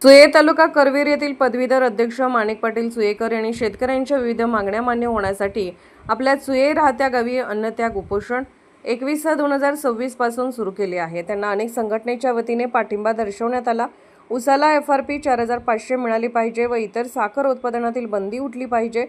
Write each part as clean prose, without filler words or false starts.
सुये तालुका करवीर येथील पदवीधर अध्यक्ष माणिक पाटील सुयेकर यांनी शेतकऱ्यांच्या विविध मागण्या मान्य होण्यासाठी आपल्या सुये राहत्या गावी अन्नत्याग उपोषण 21/6/2026 पासून सुरू केले आहे। त्यांना अनेक संघटनेच्या वतीने पाठिंबा दर्शवण्यात आला। उसाला FRP 4500 मिळाली पाहिजे व इतर साखर उत्पादनातील बंदी उठली पाहिजे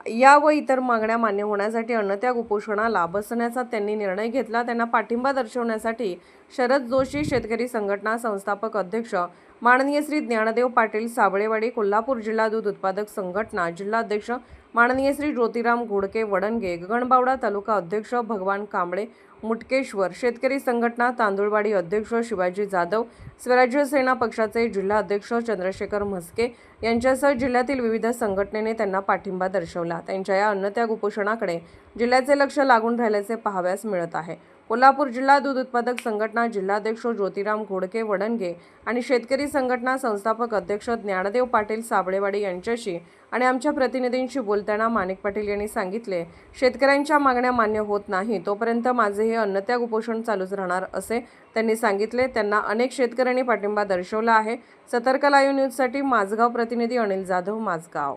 या व इतर मागण्या मान्य होण्यासाठी अन्नत्याग उपोषणाला बसण्याचा त्यांनी निर्णय घेतला। त्यांना पाठिंबा दर्शवण्यासाठी शरद जोशी शेतकरी संघटना संस्थापक अध्यक्ष माननीय श्री ज्ञानदेव पाटील साबळेवाडी कोल्हापूर जिल्हा दूध उत्पादक संघटना जिल्हा अध्यक्ष माननीय श्री ज्योतिराम घोडके वडणगे गगनबावडा तालुका अध्यक्ष भगवान कांबळे मुटकेश्वर शेतकरी संघटना तांदुळवाडी अध्यक्ष शिवाजी जाधव स्वराज्य सेना पक्षाचे जिल्हा अध्यक्ष चंद्रशेखर म्हस्के यांच्यासह जिल्ह्यातील विविध संघटनेने त्यांना पाठिंबा दर्शवला। त्यांच्या या अन्नत्याग उपोषणाकडे जिल्ह्याचे लक्ष लागून राहिल्याचे पाहावयास मिळत आहे। कोल्हापूर जिल्हा दूध उत्पादक संघटना जिल्हाध्यक्ष ज्योतिराम घोडके वडणगे आणि शेतकरी संघटना संस्थापक अध्यक्ष ज्ञानदेव पाटील साबळेवाडी यांच्याशी आणि आमच्या प्रतिनिधींशी बोलताना माणिक पाटील यांनी सांगितले, शेतकऱ्यांच्या मागण्या मान्य होत नाही तोपर्यंत माझे हे अन्नत्याग उपोषण चालूच राहणार असे त्यांनी सांगितले। त्यांना अनेक शेतकऱ्यांनी पाठिंबा दर्शवला आहे। सतर्क लाईव्ह न्यूजसाठी माझगाव प्रतिनिधी अनिल जाधव, माझगाव।